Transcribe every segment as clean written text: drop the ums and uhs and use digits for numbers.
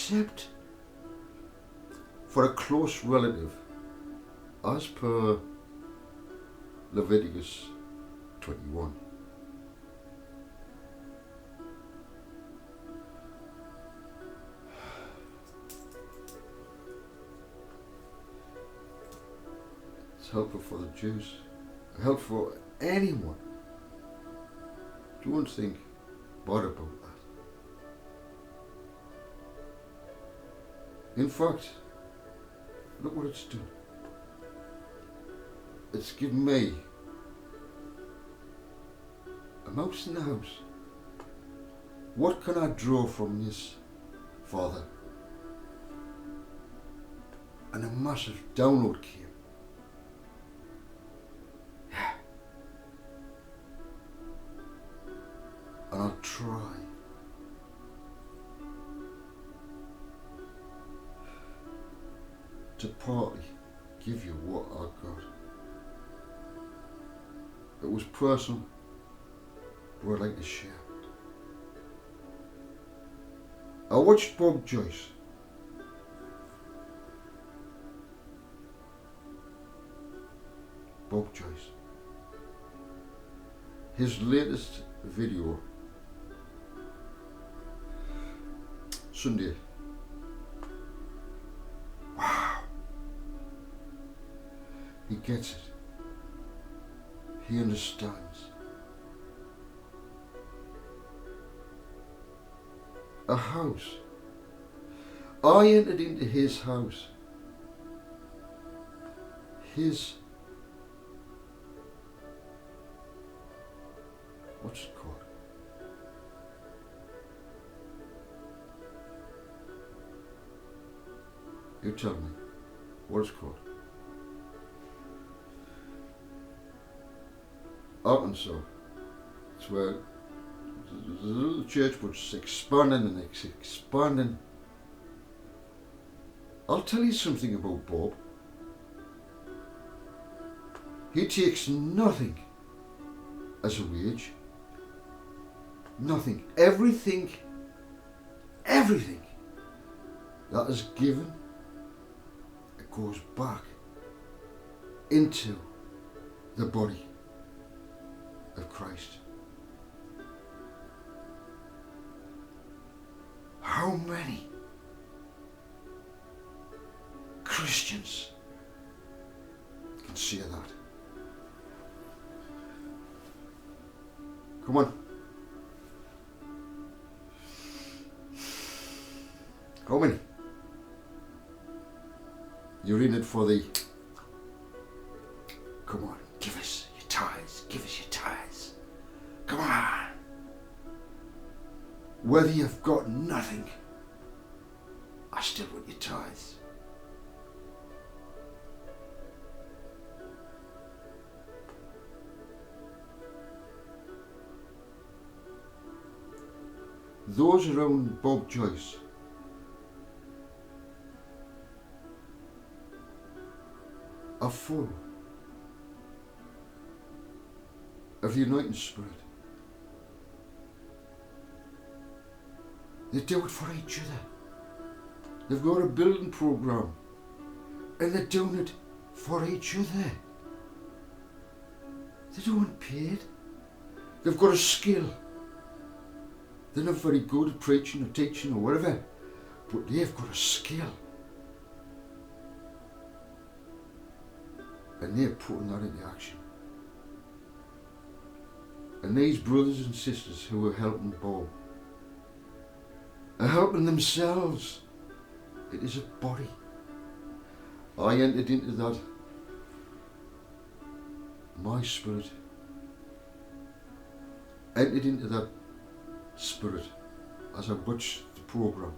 except for a close relative, as per Leviticus 21. It's helpful for the Jews, helpful for anyone. Don't think bad about that. In fact, look what it's done. It's given me a mouse in the house. What can I draw from this, Father? And a massive download came. And I'll try to partly give you what I got. It was personal, but I'd like to share. I watched Bob Joyce. Bob Joyce. His latest video, Sunday. Wow. He gets it. He understands. A house. I entered into his house. His, what's it called? You tell me what it's called. Arkansas. It's where the little church was expanding and expanding. I'll tell you something about Bob. He takes nothing as a wage. Nothing. Everything that is given, it goes back into the body of Christ. How many Christians can say that? Come on. How many? You're in it for the, come on, give us your tithes, give us your tithes. Come on. Whether you've got nothing, I still want your tithes. Those around Bob Joyce are full of the anointing spirit. They do it for each other. They've got a building program and they're doing it for each other. They don't want paid. They've got a skill. They're not very good at preaching or teaching or whatever, but they've got a skill. And they're putting that into action. And these brothers and sisters who are helping Bob are helping themselves. It is a body. I entered into that. My spirit entered into that spirit as I watched the program.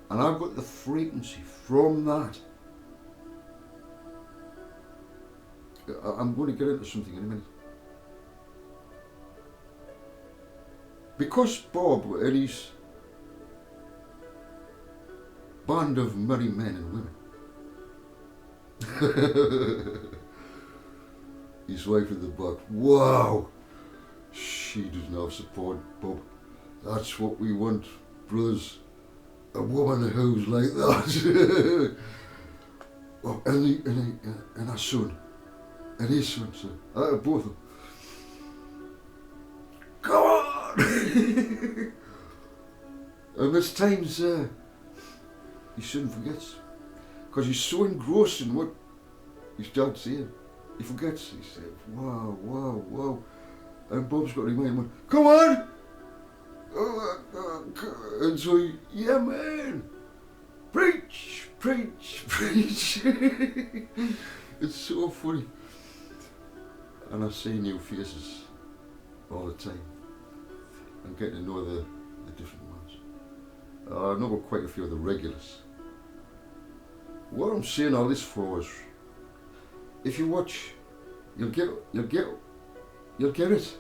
And I got the frequency from that. I'm going to get into something in a minute. Because Bob and his band of merry men and women, his wife in the back, wow, she doesn't have support, Bob. That's what we want, brothers. A woman who's like that. Oh, and our son. And his son, both of them. Come on! And there's times your son forgets. Because he's so engrossed in what his dad's saying. He forgets. He says, wow, wow, wow. And Bob's got to remind him, come on! And so, yeah, man. Preach, preach, preach. It's so funny. And I see new faces all the time. I'm getting to know the different ones. I know quite a few of the regulars. What I'm saying all this for is, if you watch, you'll get it.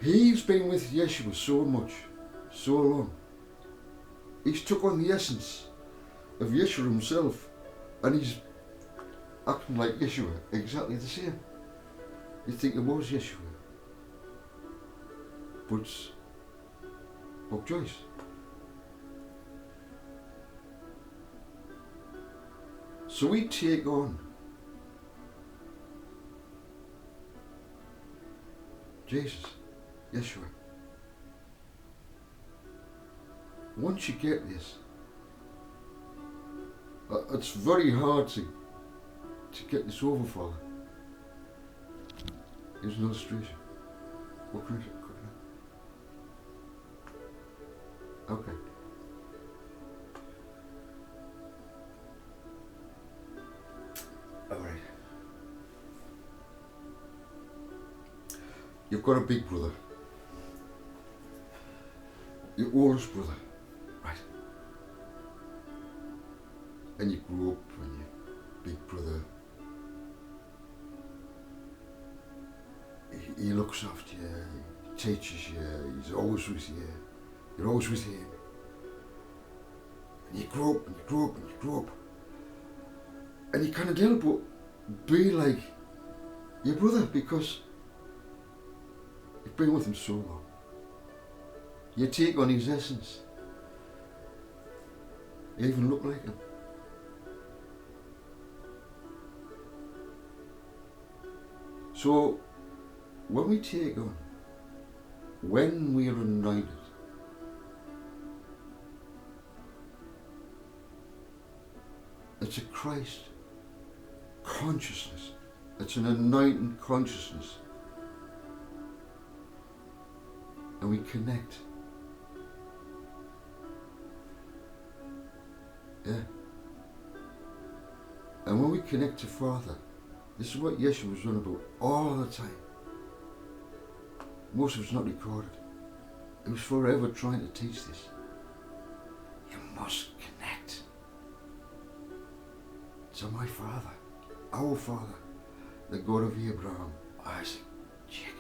He's been with Yeshua so much, so long. He's took on the essence of Yeshua himself, and he's acting like Yeshua, exactly the same. You think it was Yeshua, but it's Bob Joyce. So we take on Jesus, Yeshua. Once you get this, it's very hard to get this over, Father. Here's an illustration. What can I? Okay. All right. You've got a big brother. Your oldest brother, right? And you grew up and your big brother, he looks after you, he teaches you, he's always with you, you're always with him. And you grow up and you grow up and you grow up. And you can't help but be like your brother because you've been with him so long. You take on his essence. You even look like him. So, when we take on, when we are anointed, it's a Christ consciousness. It's an anointing consciousness. And we connect. Yeah. And when we connect to Father, this is what Yeshua was on about all the time. Most of it's not recorded. He was forever trying to teach this. You must connect to my Father, our Father, the God of Abraham, Isaac, Jacob.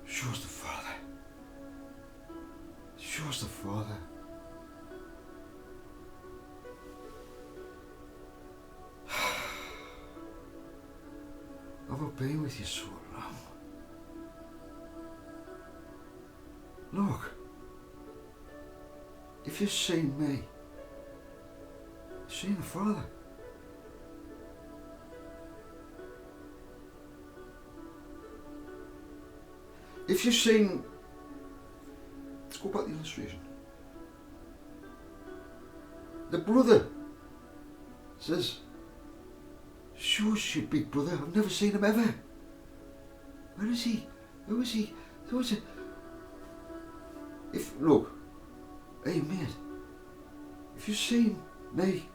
Show us the Father. Show us the Father. I've been with you so long. Look, if you've seen me, you've seen the Father. If you've seen, let's go back to the illustration. The brother says, show us your big brother. I've never seen him ever. Where is he? Who is he? Who is it? Look, hey mate, if you've seen me,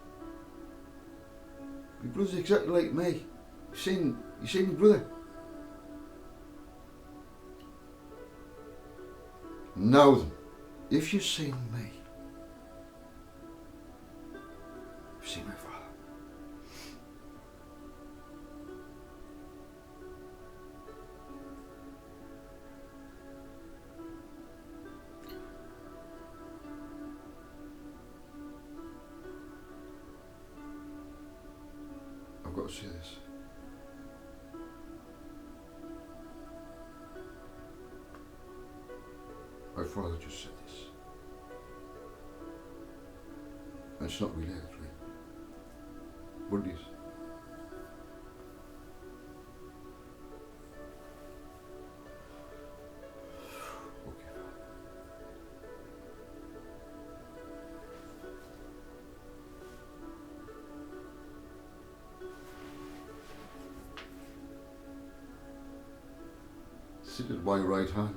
my brother's exactly like me. You seen my brother? Now then, if you've seen me, you've seen my Father. got to say this. My father just said this. And it's not related, really. But it is. Okay. Sit at my right hand.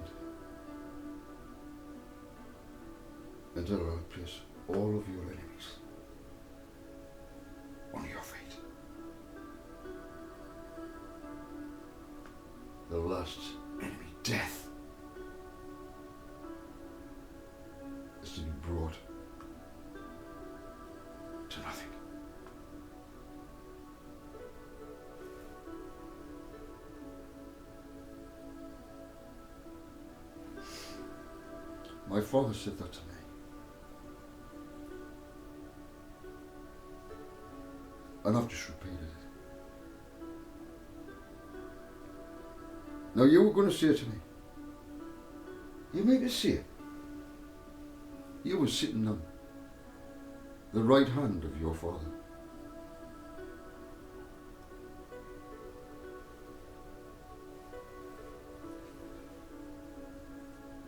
And there I'll place all of your enemies on your feet. The last enemy, death, is to be brought to nothing. My father said that to me. And I've just repeated it. Now you were going to say to me, you made me see it. You were sitting on the right hand of your father.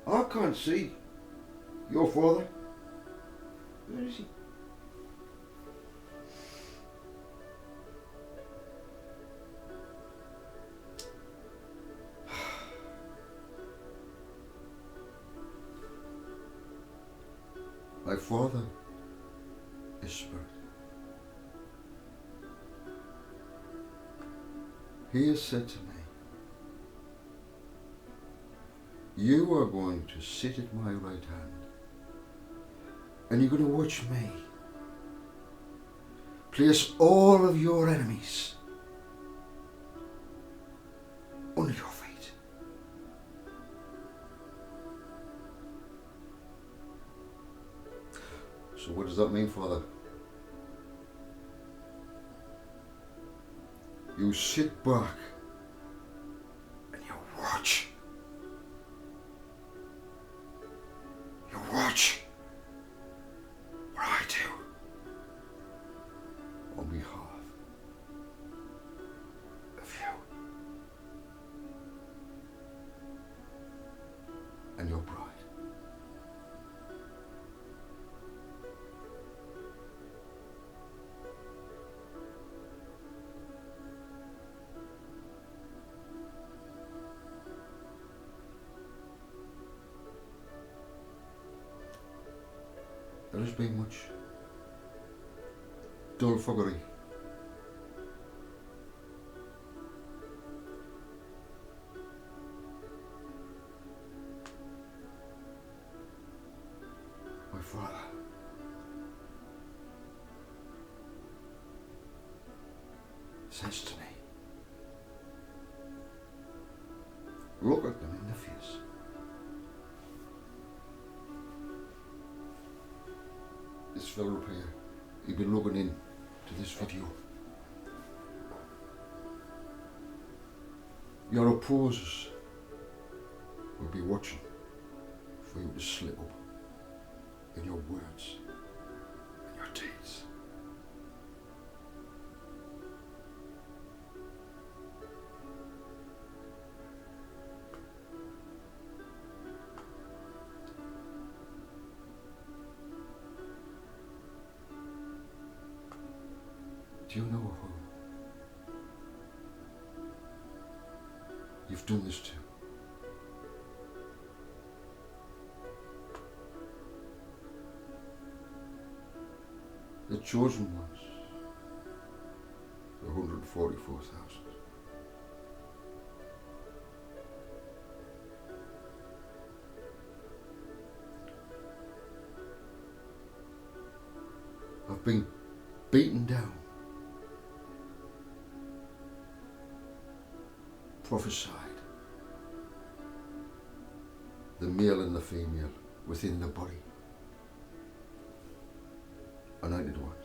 I can't see your father. Where is he? My father is spirit. He has said to me, you are going to sit at my right hand and you're going to watch me place all of your enemies under your feet. So what does that mean, Father? You sit back and you watch. You watch what I do on behalf of you and your bride. There has been much dulfuggery. My father says to me, look at them in the face. This fellow up here, he'd been logging in to this video. Your opposers will be watching for you to slip up in your words and your deeds. Do you know who you've done this to? The chosen ones, the 144,000. I've been beaten down, prophesied, the male and the female within the body, anointed one.